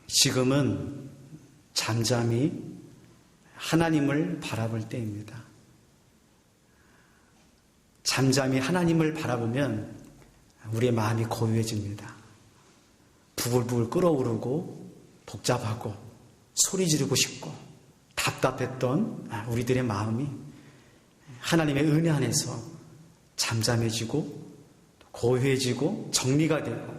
지금은 잠잠히 하나님을 바라볼 때입니다. 잠잠히 하나님을 바라보면 우리의 마음이 고요해집니다. 부글부글 끓어오르고 복잡하고 소리 지르고 싶고 답답했던 우리들의 마음이 하나님의 은혜 안에서 잠잠해지고 고요해지고 정리가 되고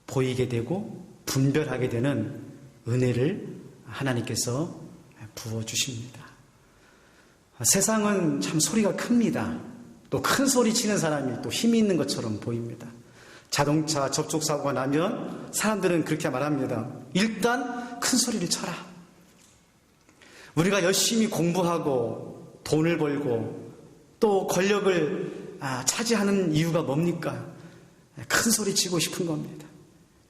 보이게 되고 분별하게 되는 은혜를 하나님께서 부어주십니다. 세상은 참 소리가 큽니다. 또 큰 소리 치는 사람이 또 힘이 있는 것처럼 보입니다. 자동차 접촉사고가 나면 사람들은 그렇게 말합니다. 일단 큰 소리를 쳐라. 우리가 열심히 공부하고 돈을 벌고 또 권력을 차지하는 이유가 뭡니까? 큰 소리 치고 싶은 겁니다.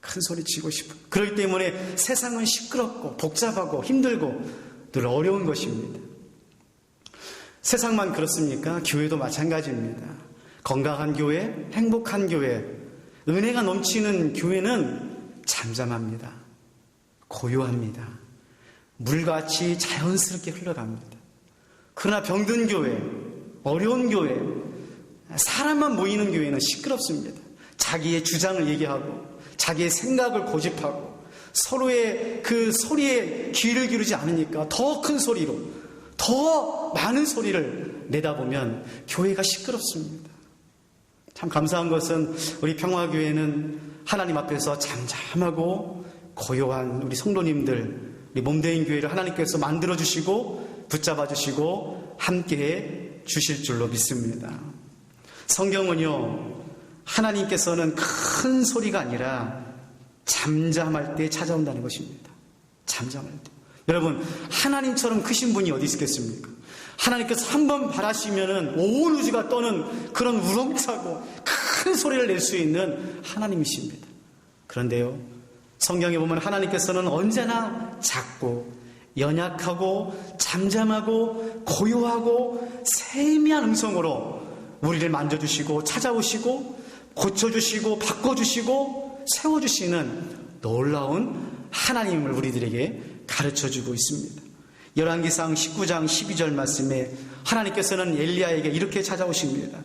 큰 소리 치고 싶은. 그렇기 때문에 세상은 시끄럽고 복잡하고 힘들고 늘 어려운 것입니다. 세상만 그렇습니까? 교회도 마찬가지입니다. 건강한 교회, 행복한 교회, 은혜가 넘치는 교회는 잠잠합니다. 고요합니다. 물같이 자연스럽게 흘러갑니다. 그러나 병든 교회, 어려운 교회, 사람만 모이는 교회는 시끄럽습니다. 자기의 주장을 얘기하고 자기의 생각을 고집하고 서로의 그 소리에 귀를 기울이지 않으니까 더 큰 소리로 더 많은 소리를 내다보면 교회가 시끄럽습니다. 참 감사한 것은 우리 평화교회는 하나님 앞에서 잠잠하고 고요한 우리 성도님들, 우리 몸되인 교회를 하나님께서 만들어주시고 붙잡아주시고 함께해 주실 줄로 믿습니다. 성경은요, 하나님께서는 큰 소리가 아니라 잠잠할 때 찾아온다는 것입니다. 잠잠할 때. 여러분, 하나님처럼 크신 분이 어디 있겠습니까? 하나님께서 한번 바라시면은 온 우주가 떠는 그런 우렁차고 큰 소리를 낼 수 있는 하나님이십니다. 그런데요, 성경에 보면 하나님께서는 언제나 작고 연약하고 잠잠하고 고요하고 세미한 음성으로 우리를 만져주시고 찾아오시고 고쳐주시고 바꿔주시고 세워주시는 놀라운 하나님을 우리들에게 가르쳐주고 있습니다. 열왕기상 19장 12절 말씀에 하나님께서는 엘리야에게 이렇게 찾아오십니다.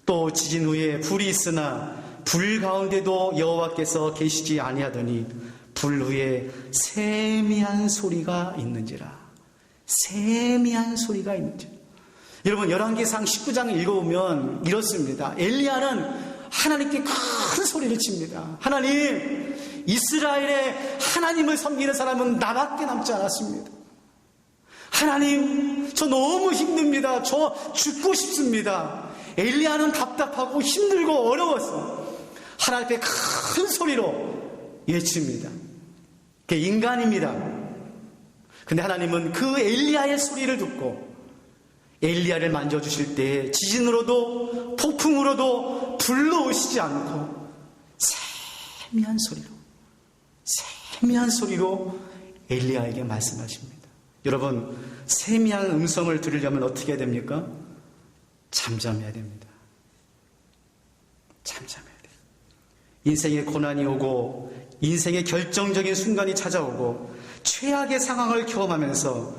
또 지진 후에 불이 있으나 불 가운데도 여호와께서 계시지 아니하더니 불 후에 세미한 소리가 있는지라. 세미한 소리가 있는지라. 여러분, 열왕기상 19장을 읽어보면 이렇습니다. 엘리야는 하나님께 큰 소리를 칩니다. 하나님, 이스라엘의 하나님을 섬기는 사람은 나밖에 남지 않았습니다. 하나님, 저 너무 힘듭니다. 저 죽고 싶습니다. 엘리야는 답답하고 힘들고 어려워서 하나님 앞에 큰 소리로 외칩니다. 그게 인간입니다. 근데 하나님은 그 엘리야의 소리를 듣고 엘리야를 만져주실 때 지진으로도 폭풍으로도 불러 오시지 않고 세미한 소리로 엘리야에게 말씀하십니다. 여러분, 세미한 음성을 들으려면 어떻게 해야 됩니까? 잠잠해야 됩니다. 잠잠해야 돼요. 인생의 고난이 오고 인생의 결정적인 순간이 찾아오고 최악의 상황을 경험하면서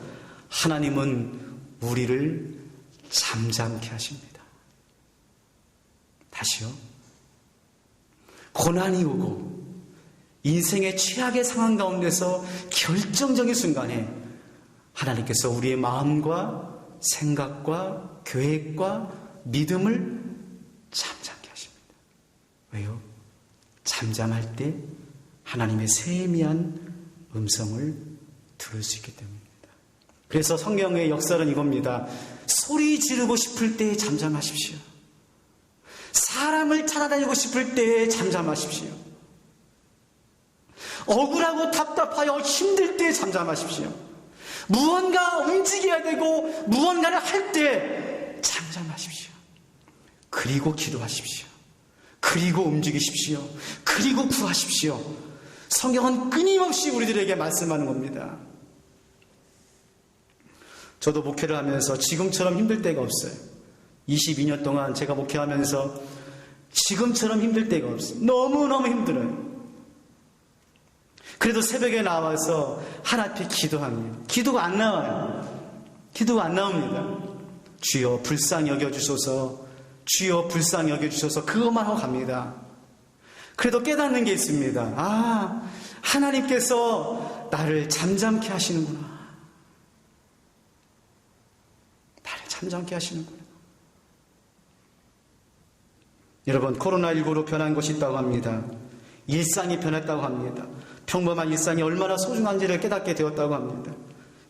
하나님은 우리를 잠잠케 하십니다. 다시요. 고난이 오고 인생의 최악의 상황 가운데서 결정적인 순간에 하나님께서 우리의 마음과 생각과 계획과 믿음을 잠잠케 하십니다. 왜요? 잠잠할 때 하나님의 세미한 음성을 들을 수 있기 때문입니다. 그래서 성경의 역설은 이겁니다. 소리 지르고 싶을 때 잠잠하십시오. 사람을 찾아다니고 싶을 때 잠잠하십시오. 억울하고 답답하여 힘들 때 잠잠하십시오. 무언가 움직여야 되고 무언가를 할 때 잠잠하십시오. 그리고 기도하십시오. 그리고 움직이십시오. 그리고 구하십시오. 성경은 끊임없이 우리들에게 말씀하는 겁니다. 저도 목회를 하면서 지금처럼 힘들 때가 없어요. 22년 동안 제가 목회하면서 지금처럼 힘들 때가 없어요. 너무너무 힘들어요. 그래도 새벽에 나와서 하나님 앞에 기도합니다. 기도가 안 나와요. 기도가 안 나옵니다. 주여 불쌍히 여겨주소서, 주여 불쌍히 여겨주소서, 그것만 하고 갑니다. 그래도 깨닫는 게 있습니다. 하나님께서 나를 잠잠케 하시는구나. 나를 잠잠케 하시는구나. 여러분, 코로나19로 변한 것이 있다고 합니다. 일상이 변했다고 합니다. 평범한 일상이 얼마나 소중한지를 깨닫게 되었다고 합니다.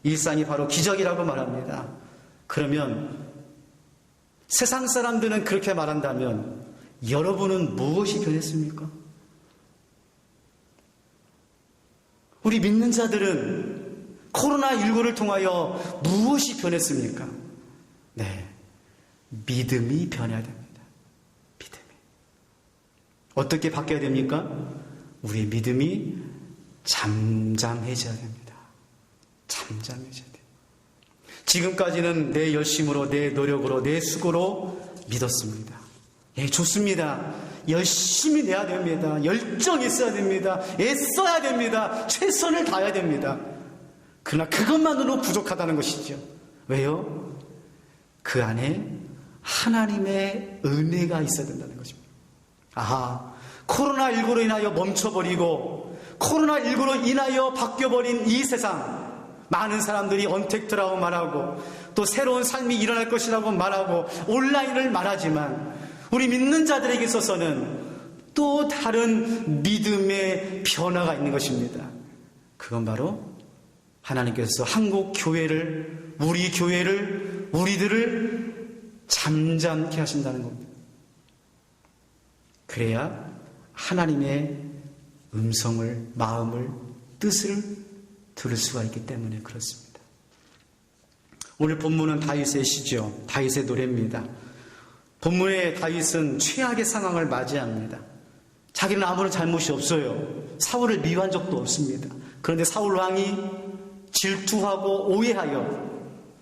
일상이 바로 기적이라고 말합니다. 그러면 세상 사람들은 그렇게 말한다면 여러분은 무엇이 변했습니까? 우리 믿는 자들은 코로나19를 통하여 무엇이 변했습니까? 네, 믿음이 변해야 됩니다. 믿음이. 어떻게 바뀌어야 됩니까? 우리의 믿음이 잠잠해져야 됩니다. 잠잠해져야 돼요. 지금까지는 내 열심으로, 내 노력으로, 내 수고로 믿었습니다. 예, 좋습니다. 열심히 내야 됩니다. 열정이 있어야 됩니다. 애써야 됩니다. 최선을 다해야 됩니다. 그러나 그것만으로 부족하다는 것이죠. 왜요? 그 안에 하나님의 은혜가 있어야 된다는 것입니다. 코로나19로 인하여 멈춰버리고 코로나19로 인하여 바뀌어버린 이 세상, 많은 사람들이 언택트라고 말하고 또 새로운 삶이 일어날 것이라고 말하고 온라인을 말하지만 우리 믿는 자들에게 있어서는 또 다른 믿음의 변화가 있는 것입니다. 그건 바로 하나님께서 한국 교회를, 우리 교회를, 우리들을 잠잠케 하신다는 겁니다. 그래야 하나님의 음성을, 마음을, 뜻을 들을 수가 있기 때문에 그렇습니다. 오늘 본문은 다윗의 시죠. 다윗의 노래입니다. 본문의 다윗은 최악의 상황을 맞이합니다. 자기는 아무런 잘못이 없어요. 사울을 미워한 적도 없습니다. 그런데 사울 왕이 질투하고 오해하여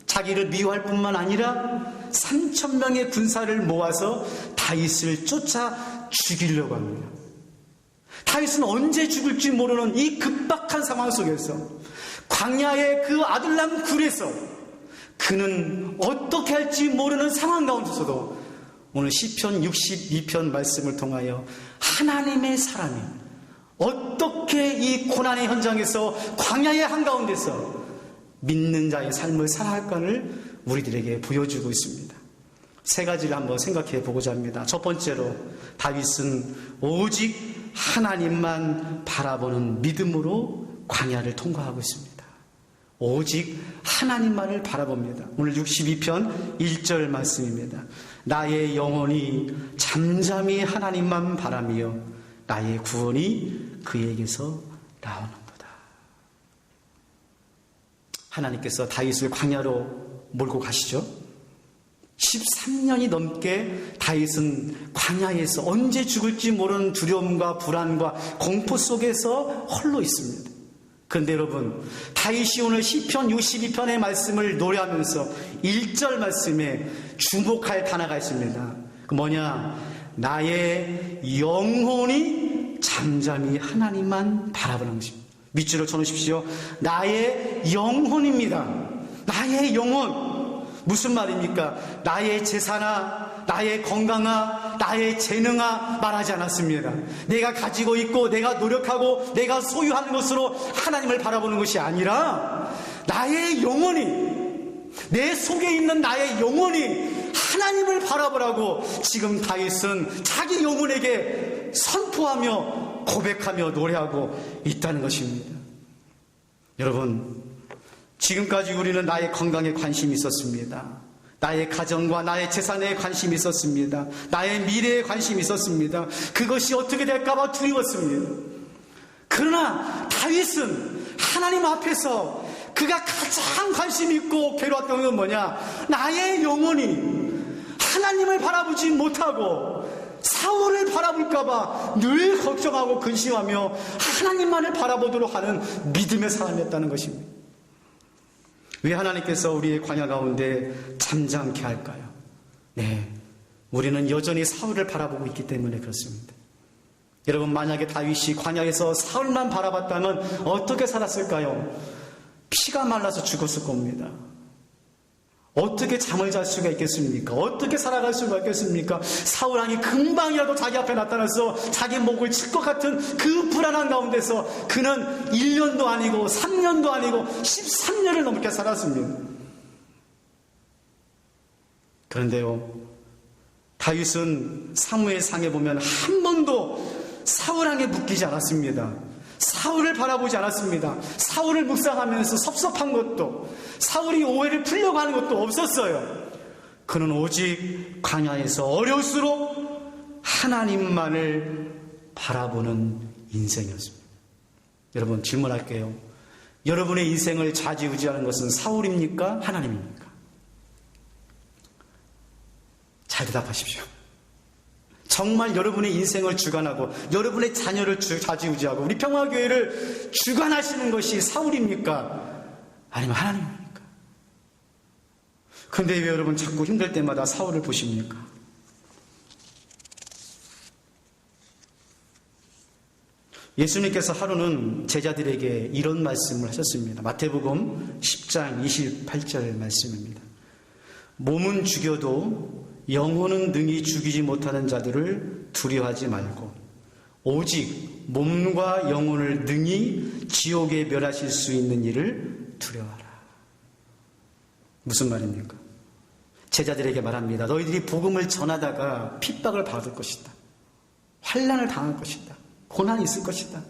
자기를 미워할 뿐만 아니라 3,000명의 군사를 모아서 다윗을 쫓아 죽이려고 합니다. 다윗은 언제 죽을지 모르는 이 급박한 상황 속에서 광야의 그 아둘람 굴에서 그는 어떻게 할지 모르는 상황 가운데서도 오늘 시편 62편 말씀을 통하여 하나님의 사람이 어떻게 이 고난의 현장에서 광야의 한가운데서 믿는 자의 삶을 살아갈까를 우리들에게 보여주고 있습니다. 세 가지를 한번 생각해 보고자 합니다. 첫 번째로 다윗은 오직 하나님만 바라보는 믿음으로 광야를 통과하고 있습니다. 오직 하나님만을 바라봅니다. 오늘 62편 1절 말씀입니다. 나의 영혼이 잠잠히 하나님만 바라며 나의 구원이 그에게서 나오는도다. 하나님께서 다윗을 광야로 몰고 가시죠. 13년이 넘게 다윗은 광야에서 언제 죽을지 모르는 두려움과 불안과 공포 속에서 홀로 있습니다. 그런데 여러분, 다윗이 오늘 시편 62편의 말씀을 노래하면서 1절 말씀에 주목할 단어가 있습니다. 그 뭐냐? 나의 영혼이 잠잠히 하나님만 바라보는 것입니다. 밑줄을 쳐놓으십시오. 나의 영혼입니다. 나의 영혼. 무슨 말입니까? 나의 재산아, 나의 건강아, 나의 재능아 말하지 않았습니다. 내가 가지고 있고 내가 노력하고 내가 소유하는 것으로 하나님을 바라보는 것이 아니라 나의 영혼이, 내 속에 있는 나의 영혼이 하나님을 바라보라고 지금 다윗은 자기 영혼에게 선포하며 고백하며 노래하고 있다는 것입니다. 여러분, 지금까지 우리는 나의 건강에 관심이 있었습니다. 나의 가정과 나의 재산에 관심이 있었습니다. 나의 미래에 관심이 있었습니다. 그것이 어떻게 될까봐 두려웠습니다. 그러나 다윗은 하나님 앞에서 그가 가장 관심이 있고 괴로웠던 건 뭐냐? 나의 영혼이 하나님을 바라보지 못하고 사울을 바라볼까봐 늘 걱정하고 근심하며 하나님만을 바라보도록 하는 믿음의 사람이었다는 것입니다. 왜 하나님께서 우리의 광야 가운데 잠잠케 할까요? 네, 우리는 여전히 사울을 바라보고 있기 때문에 그렇습니다. 여러분, 만약에 다윗이 광야에서 사울만 바라봤다면 어떻게 살았을까요? 피가 말라서 죽었을 겁니다. 어떻게 잠을 잘 수가 있겠습니까? 어떻게 살아갈 수가 있겠습니까? 사울 왕이 금방이라도 자기 앞에 나타나서 자기 목을 칠 것 같은 그 불안한 가운데서 그는 1년도 아니고 3년도 아니고 13년을 넘게 살았습니다. 그런데요, 다윗은 사무엘상에 보면 한 번도 사울 왕에 묶이지 않았습니다. 사울을 바라보지 않았습니다. 사울을 묵상하면서 섭섭한 것도, 사울이 오해를 풀려고 하는 것도 없었어요. 그는 오직 광야에서 어려울수록 하나님만을 바라보는 인생이었습니다. 여러분, 질문할게요. 여러분의 인생을 좌지우지하는 것은 사울입니까? 하나님입니까? 잘 대답하십시오. 정말 여러분의 인생을 주관하고 여러분의 자녀를 좌지우지하고 우리 평화교회를 주관하시는 것이 사울입니까? 아니면 하나님입니까? 그런데 왜 여러분 자꾸 힘들 때마다 사울을 보십니까? 예수님께서 하루는 제자들에게 이런 말씀을 하셨습니다. 마태복음 10장 28절 말씀입니다. 몸은 죽여도 영혼은 능히 죽이지 못하는 자들을 두려워하지 말고 오직 몸과 영혼을 능히 지옥에 멸하실 수 있는 이를 두려워하라. 무슨 말입니까? 제자들에게 말합니다. 너희들이 복음을 전하다가 핍박을 받을 것이다. 환난을 당할 것이다. 고난이 있을 것이다.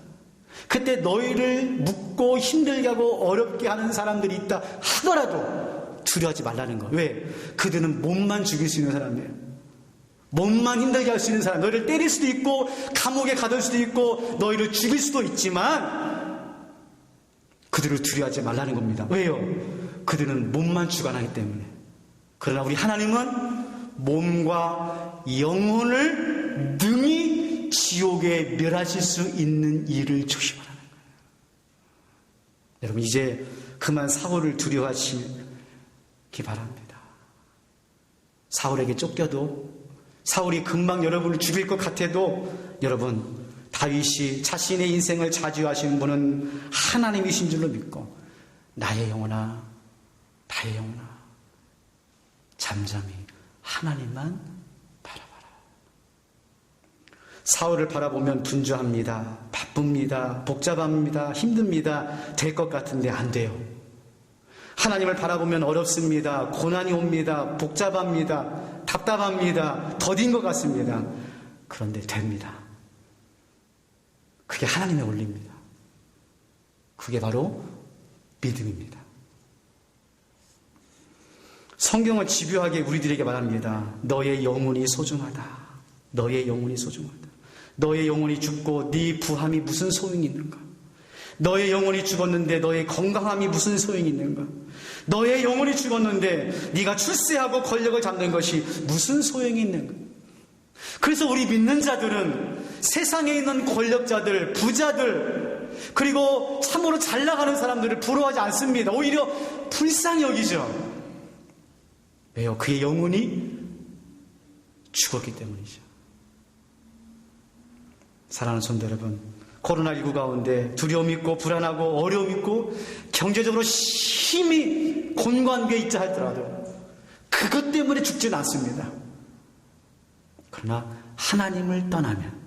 그때 너희를 묻고 힘들게 하고 어렵게 하는 사람들이 있다 하더라도 두려워하지 말라는 거. 왜? 그들은 몸만 죽일 수 있는 사람이에요. 몸만 힘들게 할 수 있는 사람. 너희를 때릴 수도 있고 감옥에 가둘 수도 있고 너희를 죽일 수도 있지만 그들을 두려워하지 말라는 겁니다. 왜요? 그들은 몸만 주관하기 때문에. 그러나 우리 하나님은 몸과 영혼을 능히 지옥에 멸하실 수 있는 일을 조심하라는 거예요. 여러분, 이제 그만 사울을 두려워하시기 바랍니다. 사울에게 쫓겨도, 사울이 금방 여러분을 죽일 것 같아도, 여러분, 다윗이 자신의 인생을 좌지우하시는 분은 하나님이신 줄로 믿고 나의 영혼아, 나의 영혼아, 잠잠히 하나님만 바라봐라. 사울을 바라보면 분주합니다. 바쁩니다. 복잡합니다. 힘듭니다. 될 것 같은데 안 돼요. 하나님을 바라보면 어렵습니다. 고난이 옵니다. 복잡합니다. 답답합니다. 더딘 것 같습니다. 그런데 됩니다. 그게 하나님의 원리입니다. 그게 바로 믿음입니다. 성경은 집요하게 우리들에게 말합니다. 너의 영혼이 소중하다. 너의 영혼이 소중하다. 너의 영혼이 죽고 네 부함이 무슨 소용이 있는가? 너의 영혼이 죽었는데 너의 건강함이 무슨 소용이 있는가? 너의 영혼이 죽었는데 네가 출세하고 권력을 잡는 것이 무슨 소용이 있는가? 그래서 우리 믿는 자들은 세상에 있는 권력자들, 부자들, 그리고 참으로 잘 나가는 사람들을 부러워하지 않습니다. 오히려 불쌍히 여기죠. 왜요? 그의 영혼이 죽었기 때문이죠. 사랑하는 성도 여러분, 코로나19 가운데 두려움 있고 불안하고 어려움 있고 경제적으로 심히 곤고한 게 있자 할지라도 그것 때문에 죽지는 않습니다. 그러나 하나님을 떠나면,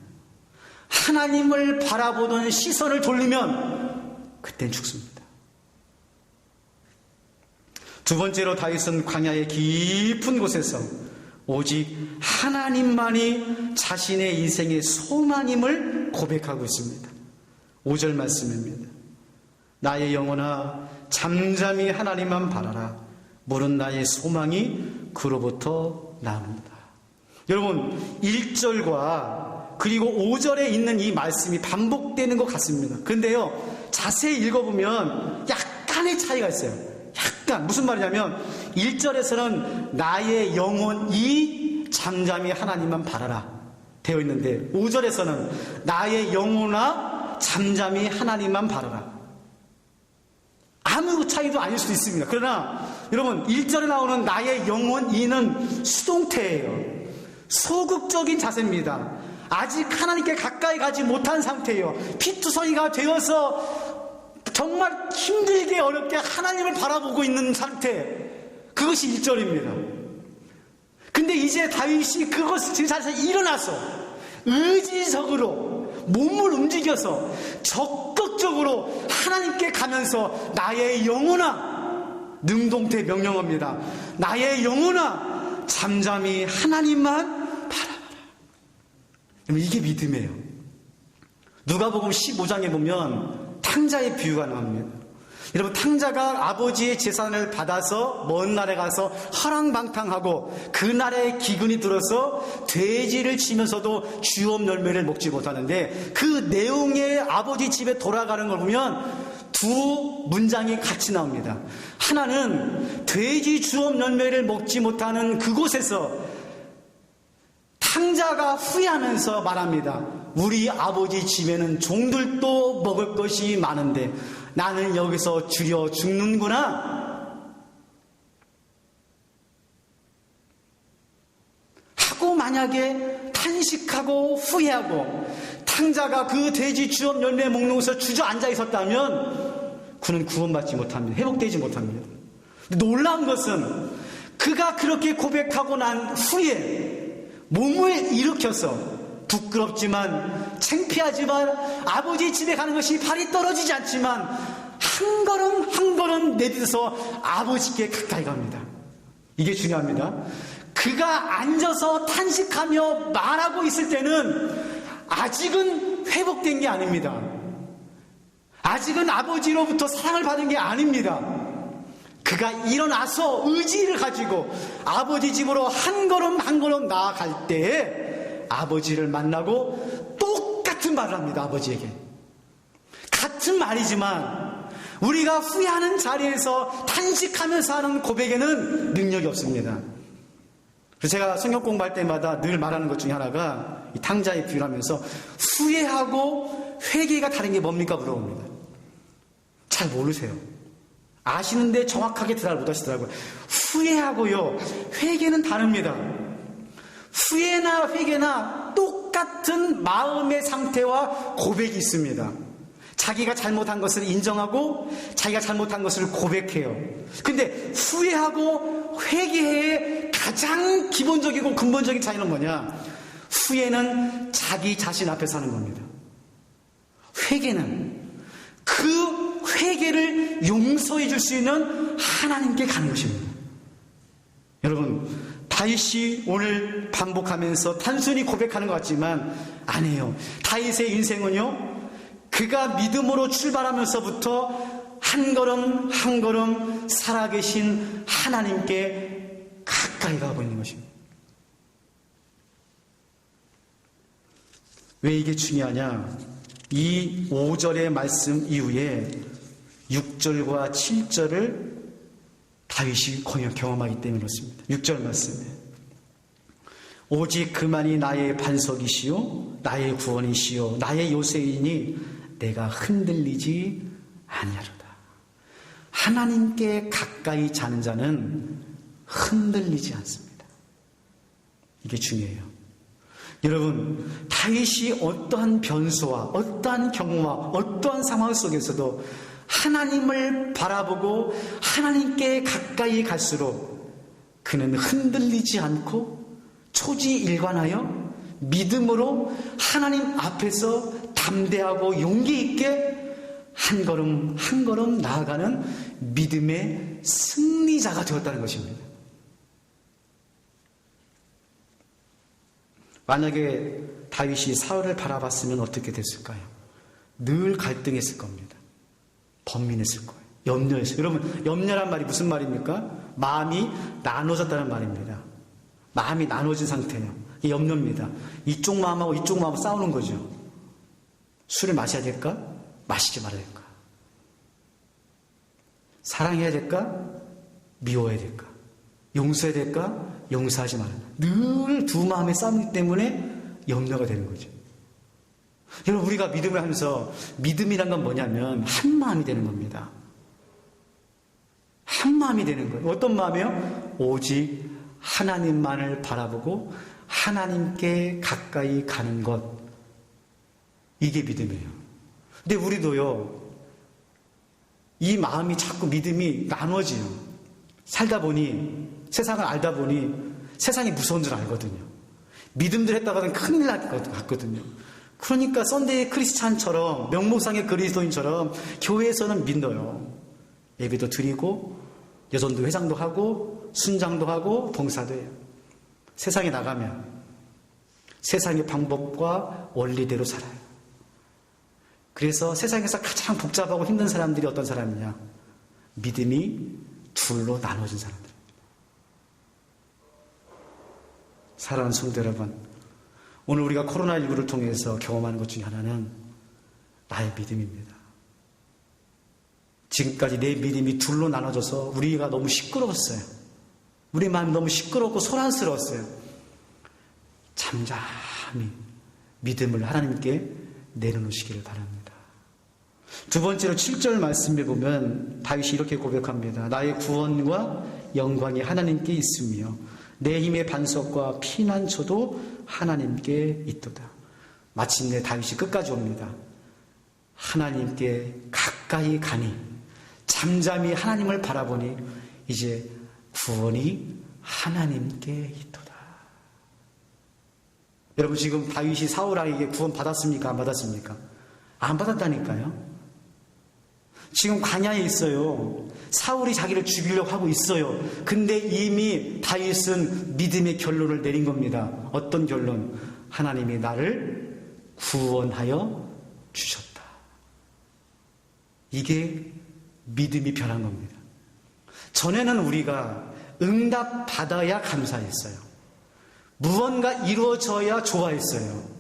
하나님을 바라보던 시선을 돌리면 그땐 죽습니다. 두 번째로 다윗은 광야의 깊은 곳에서 오직 하나님만이 자신의 인생의 소망임을 고백하고 있습니다. 5절 말씀입니다. 나의 영혼아 잠잠히 하나님만 바라라. 모른 나의 소망이 그로부터 나옵니다. 여러분, 1절과 그리고 5절에 있는 이 말씀이 반복되는 것 같습니다. 그런데요, 자세히 읽어보면 약간의 차이가 있어요. 약간. 무슨 말이냐면 1절에서는 나의 영혼이 잠잠히 하나님만 바라라 되어 있는데 5절에서는 나의 영혼아 잠잠히 하나님만 바라라. 아무 차이도 아닐 수도 있습니다. 그러나 여러분, 1절에 나오는 나의 영혼이는 수동태예요. 소극적인 자세입니다. 아직 하나님께 가까이 가지 못한 상태예요. 피투성이가 되어서 정말 힘들게 어렵게 하나님을 바라보고 있는 상태. 그것이 1절입니다. 근데 이제 다윗이 그것을 지사에서 일어나서 의지적으로 몸을 움직여서 적극적으로 하나님께 가면서 나의 영혼아, 능동태 명령합니다. 나의 영혼아, 잠잠히 하나님만 바라봐라. 이게 믿음이에요. 누가복음 15장에 보면 탕자의 비유가 나옵니다. 여러분, 탕자가 아버지의 재산을 받아서 먼 나라에 가서 허랑방탕하고 그 나라에 기근이 들어서 돼지를 치면서도 주업 열매를 먹지 못하는데, 그 내용의 아버지 집에 돌아가는 걸 보면 두 문장이 같이 나옵니다. 하나는 돼지 주업 열매를 먹지 못하는 그곳에서 탕자가 후회하면서 말합니다. 우리 아버지 집에는 종들도 먹을 것이 많은데 나는 여기서 줄여 죽는구나 하고, 만약에 탄식하고 후회하고 탕자가 그 돼지 주업 열매 먹는 곳에 주저앉아 있었다면 그는 구원받지 못합니다. 회복되지 못합니다. 놀라운 것은 그가 그렇게 고백하고 난 후에 몸을 일으켜서 부끄럽지만 창피하지만 아버지 집에 가는 것이 발이 떨어지지 않지만 한 걸음 한 걸음 내딛어서 아버지께 가까이 갑니다. 이게 중요합니다. 그가 앉아서 탄식하며 말하고 있을 때는 아직은 회복된 게 아닙니다. 아직은 아버지로부터 사랑을 받은 게 아닙니다. 그가 일어나서 의지를 가지고 아버지 집으로 한 걸음 한 걸음 나아갈 때에 아버지를 만나고 똑같은 말을 합니다. 아버지에게 같은 말이지만 우리가 후회하는 자리에서 탄식하면서 하는 고백에는 능력이 없습니다. 그래서 제가 성경 공부할 때마다 늘 말하는 것 중에 하나가 이 탕자의 비유를 하면서 후회하고 회개가 다른 게 뭡니까 물어봅니다. 잘 모르세요. 아시는데 정확하게 대답을 못하시더라고요. 후회하고요 회개는 다릅니다. 후회나 회개나 똑같은 마음의 상태와 고백이 있습니다. 자기가 잘못한 것을 인정하고 자기가 잘못한 것을 고백해요. 근데 후회하고 회개의 가장 기본적이고 근본적인 차이는 뭐냐? 후회는 자기 자신 앞에서 하는 겁니다. 회개는 그 회개를 용서해 줄 수 있는 하나님께 가는 것입니다. 여러분, 다윗이 오늘 반복하면서 단순히 고백하는 것 같지만 아니에요. 다윗의 인생은요, 그가 믿음으로 출발하면서부터 한 걸음 한 걸음 살아계신 하나님께 가까이 가고 있는 것입니다. 왜 이게 중요하냐? 이 5절의 말씀 이후에 6절과 7절을 다윗이 경험하기 때문에 그렇습니다. 6절 말씀에 오직 그만이 나의 반석이시요 나의 구원이시요 나의 요새이니 내가 흔들리지 아니하리로다. 하나님께 가까이 자는 자는 흔들리지 않습니다. 이게 중요해요. 여러분, 다윗이 어떠한 변수와 어떠한 경우와 어떠한 상황 속에서도 하나님을 바라보고 하나님께 가까이 갈수록 그는 흔들리지 않고 초지일관하여 믿음으로 하나님 앞에서 담대하고 용기 있게 한 걸음 한 걸음 나아가는 믿음의 승리자가 되었다는 것입니다. 만약에 다윗이 사울을 바라봤으면 어떻게 됐을까요? 늘 갈등했을 겁니다. 번민했을 거예요. 염려했어요. 여러분, 염려란 말이 무슨 말입니까? 마음이 나눠졌다는 말입니다. 마음이 나눠진 상태예요. 이게 염려입니다. 이쪽 마음하고 이쪽 마음하고 싸우는 거죠. 술을 마셔야 될까? 마시지 말아야 될까? 사랑해야 될까? 미워해야 될까? 용서해야 될까? 용서하지 말아야 될까? 늘 두 마음의 싸움이기 때문에 염려가 되는 거죠. 여러분, 우리가 믿음을 하면서 믿음이란 건 뭐냐면 한 마음이 되는 겁니다. 한 마음이 되는 거예요. 어떤 마음이요? 오직 하나님만을 바라보고 하나님께 가까이 가는 것, 이게 믿음이에요. 근데 우리도요, 이 마음이 자꾸 믿음이 나눠져요. 살다 보니, 세상을 알다 보니 세상이 무서운 줄 알거든요. 믿음들 했다가는 큰일 날 것 같거든요. 그러니까 썬데이 크리스찬처럼, 명목상의 그리스도인처럼 교회에서는 믿어요. 예배도 드리고 여전도 회장도 하고 순장도 하고 봉사도 해요. 세상에 나가면 세상의 방법과 원리대로 살아요. 그래서 세상에서 가장 복잡하고 힘든 사람들이 어떤 사람이냐? 믿음이 둘로 나눠진 사람들. 사랑하는 성도 여러분, 오늘 우리가 코로나19를 통해서 경험하는 것 중에 하나는 나의 믿음입니다. 지금까지 내 믿음이 둘로 나눠져서 우리가 너무 시끄러웠어요. 우리 마음이 너무 시끄럽고 소란스러웠어요. 잠잠히 믿음을 하나님께 내려놓으시기를 바랍니다. 두 번째로 7절 말씀에 보면 다윗이 이렇게 고백합니다. 나의 구원과 영광이 하나님께 있으며 내 힘의 반석과 피난처도 하나님께 있도다. 마침내 다윗이 끝까지 옵니다. 하나님께 가까이 가니, 잠잠히 하나님을 바라보니 이제 구원이 하나님께 있도다. 여러분, 지금 다윗이 사울에게 구원 받았습니까? 안 받았습니까? 안 받았다니까요. 지금 광야에 있어요. 사울이 자기를 죽이려고 하고 있어요. 근데 이미 다윗은 믿음의 결론을 내린 겁니다. 어떤 결론? 하나님이 나를 구원하여 주셨다. 이게 믿음이 변한 겁니다. 전에는 우리가 응답받아야 감사했어요. 무언가 이루어져야 좋아했어요.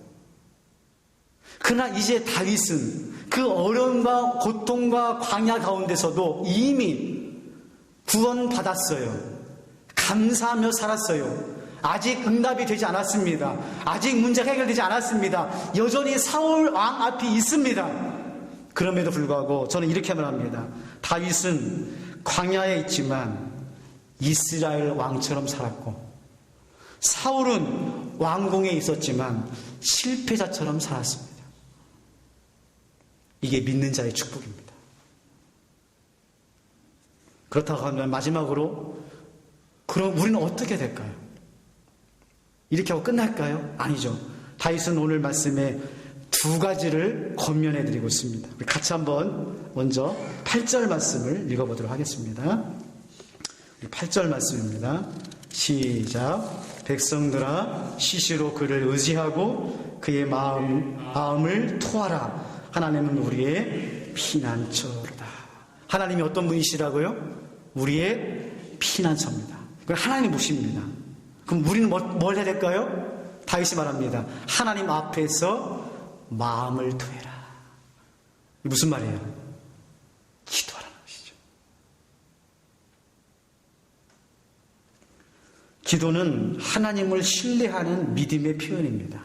그러나 이제 다윗은 그 어려움과 고통과 광야 가운데서도 이미 구원받았어요. 감사하며 살았어요. 아직 응답이 되지 않았습니다. 아직 문제가 해결되지 않았습니다. 여전히 사울 왕 앞이 있습니다. 그럼에도 불구하고 저는 이렇게 말합니다. 다윗은 광야에 있지만 이스라엘 왕처럼 살았고, 사울은 왕궁에 있었지만 실패자처럼 살았습니다. 이게 믿는 자의 축복입니다. 그렇다고 하면 마지막으로, 그럼 우리는 어떻게 될까요? 이렇게 하고 끝날까요? 아니죠. 다윗은 오늘 말씀에 두 가지를 권면해 드리고 있습니다. 우리 같이 한번 먼저 8절 말씀을 읽어보도록 하겠습니다. 8절 말씀입니다. 시작. 백성들아, 시시로 그를 의지하고 그의 마음을 토하라. 하나님은 우리의 피난처로다. 하나님이 어떤 분이시라고요? 우리의 피난처입니다. 그럼 하나님이 무엇입니다. 그럼 우리는 뭘 해야 될까요? 다윗이 말합니다. 하나님 앞에서 마음을 토해라. 무슨 말이에요? 기도하라는 것이죠. 기도는 하나님을 신뢰하는 믿음의 표현입니다.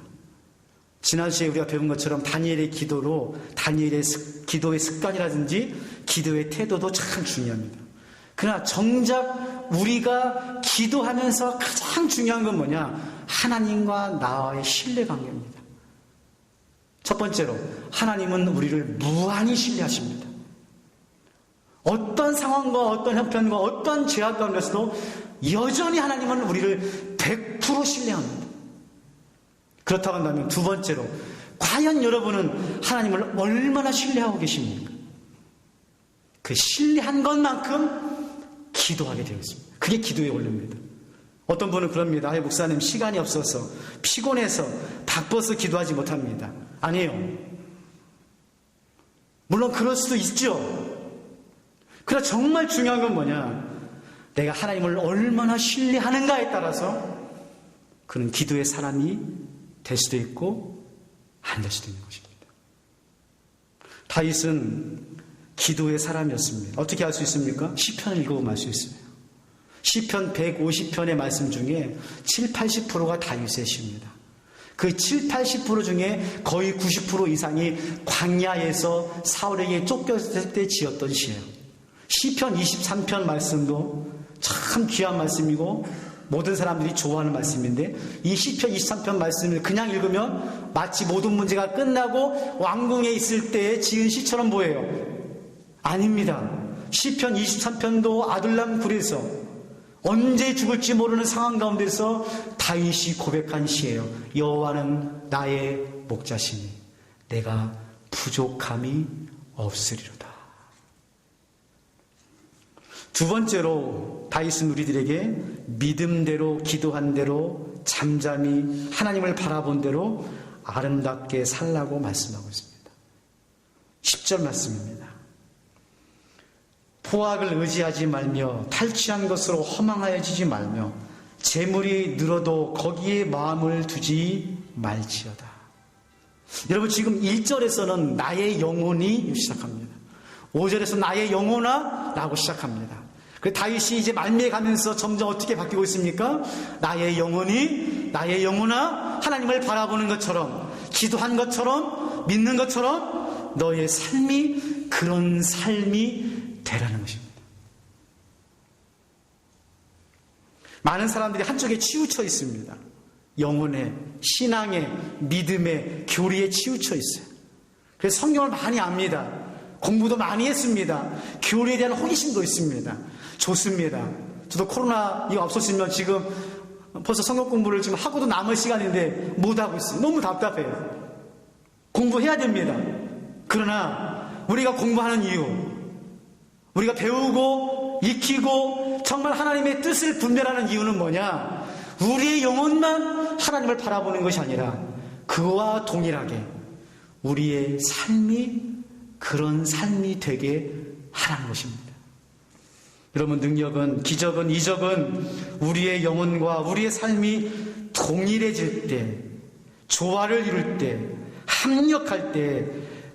지난주에 우리가 배운 것처럼 다니엘의 기도로, 다니엘의 기도의 습관이라든지 기도의 태도도 참 중요합니다. 그러나 정작 우리가 기도하면서 가장 중요한 건 뭐냐? 하나님과 나와의 신뢰관계입니다. 첫 번째로, 하나님은 우리를 무한히 신뢰하십니다. 어떤 상황과 어떤 형편과 어떤 죄악 가운데서도 여전히 하나님은 우리를 100% 신뢰합니다. 그렇다고 한다면 두 번째로, 과연 여러분은 하나님을 얼마나 신뢰하고 계십니까? 그 신뢰한 것만큼 기도하게 되어 있습니다. 그게 기도의 원리입니다. 어떤 분은 그럽니다. 목사님, 시간이 없어서, 피곤해서, 바빠서 기도하지 못합니다. 아니에요. 물론 그럴 수도 있죠. 그러나 정말 중요한 건 뭐냐? 내가 하나님을 얼마나 신뢰하는가에 따라서 그는 기도의 사람이 될 수도 있고 안 될 수도 있는 것입니다. 다윗은 기도의 사람이었습니다. 어떻게 알 수 있습니까? 시편을 읽어보면 알 수 있어요. 시편 150편의 말씀 중에 7, 80%가 다윗의 시입니다. 그 7, 80% 중에 거의 90% 이상이 광야에서 사울에게 쫓겼을 때 지었던 시예요. 시편 23편 말씀도 참 귀한 말씀이고 모든 사람들이 좋아하는 말씀인데 이 시편 23편 말씀을 그냥 읽으면 마치 모든 문제가 끝나고 왕궁에 있을 때 지은 시처럼 보여요. 아닙니다. 시편 23편도 아둘람 굴에서 언제 죽을지 모르는 상황 가운데서 다윗이 고백한 시예요. 여호와는 나의 목자시니 내가 부족함이 없으리로다. 두 번째로 다윗은 우리들에게 믿음대로 기도한 대로 잠잠히 하나님을 바라본 대로 아름답게 살라고 말씀하고 있습니다. 10절 말씀입니다. 포악을 의지하지 말며 탈취한 것으로 허망하여지지 말며 재물이 늘어도 거기에 마음을 두지 말지어다. 여러분 지금 1절에서는 나의 영혼이 시작합니다. 5절에서 나의 영혼아 라고 시작합니다. 그 다윗이 이제 말미에 가면서 점점 어떻게 바뀌고 있습니까? 나의 영혼이 나의 영혼아 하나님을 바라보는 것처럼 기도한 것처럼 믿는 것처럼 너의 삶이 그런 삶이 되라는 것입니다. 많은 사람들이 한쪽에 치우쳐 있습니다. 영혼에, 신앙에, 믿음에, 교리에 치우쳐 있어요. 그래서 성경을 많이 압니다. 공부도 많이 했습니다. 교리에 대한 호기심도 있습니다. 좋습니다. 저도 코로나 이거 없었으면 지금 벌써 성경 공부를 지금 하고도 남을 시간인데 못하고 있어요. 너무 답답해요. 공부해야 됩니다. 그러나 우리가 공부하는 이유, 우리가 배우고 익히고 정말 하나님의 뜻을 분별하는 이유는 뭐냐? 우리의 영혼만 하나님을 바라보는 것이 아니라 그와 동일하게 우리의 삶이 그런 삶이 되게 하라는 것입니다. 여러분 능력은, 기적은, 이적은 우리의 영혼과 우리의 삶이 동일해질 때, 조화를 이룰 때, 합력할 때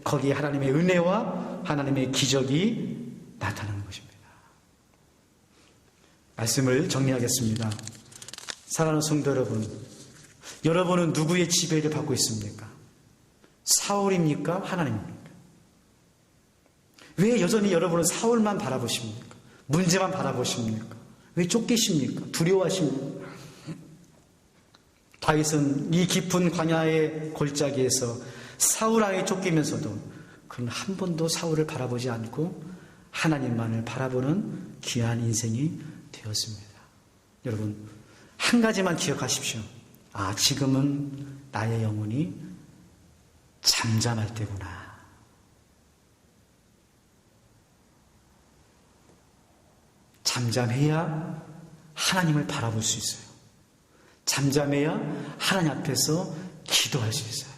거기에 하나님의 은혜와 하나님의 기적이 나타나는 것입니다. 말씀을 정리하겠습니다. 사랑하는 성도 여러분, 여러분은 누구의 지배를 받고 있습니까? 사울입니까? 하나님입니까? 왜 여전히 여러분은 사울만 바라보십니까? 문제만 바라보십니까? 왜 쫓기십니까? 두려워하십니까? 다윗은 이 깊은 광야의 골짜기에서 사울에게 쫓기면서도 그는 한 번도 사울을 바라보지 않고 하나님만을 바라보는 귀한 인생이 되었습니다. 여러분 한 가지만 기억하십시오. 아, 지금은 나의 영혼이 잠잠할 때구나. 잠잠해야 하나님을 바라볼 수 있어요. 잠잠해야 하나님 앞에서 기도할 수 있어요.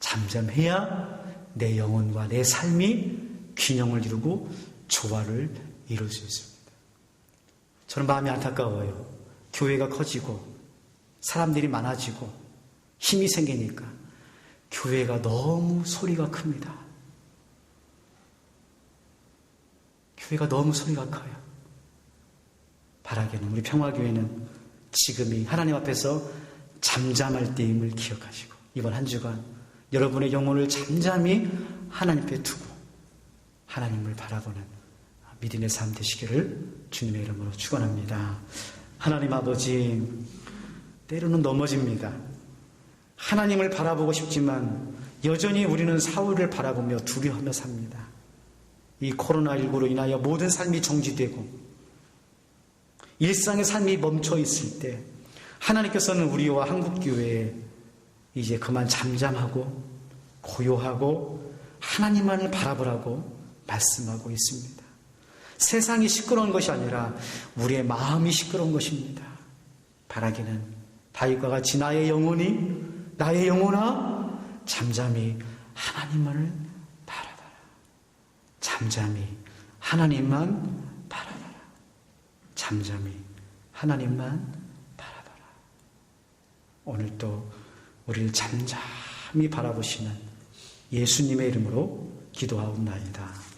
잠잠해야 내 영혼과 내 삶이 균형을 이루고 조화를 이룰 수 있습니다. 저는 마음이 안타까워요. 교회가 커지고 사람들이 많아지고 힘이 생기니까 교회가 너무 소리가 큽니다. 교회가 너무 소리가 커요. 바라기는 우리 평화교회는 지금이 하나님 앞에서 잠잠할 때임을 기억하시고 이번 한 주간 여러분의 영혼을 잠잠히 하나님 앞에 두고 하나님을 바라보는 믿음의 삶 되시기를 주님의 이름으로 축원합니다. 하나님 아버지, 때로는 넘어집니다. 하나님을 바라보고 싶지만 여전히 우리는 사울을 바라보며 두려워하며 삽니다. 이 코로나19로 인하여 모든 삶이 정지되고 일상의 삶이 멈춰 있을 때 하나님께서는 우리와 한국교회에 이제 그만 잠잠하고 고요하고 하나님만을 바라보라고 말씀하고 있습니다. 세상이 시끄러운 것이 아니라 우리의 마음이 시끄러운 것입니다. 바라기는 다윗과 같이 나의 영혼이, 나의 영혼아 잠잠히 하나님만을 바라봐라. 잠잠히 하나님만 바라봐라. 잠잠히 하나님만 바라봐라. 오늘도 우리를 잠잠히 바라보시는 예수님의 이름으로 기도하옵나이다.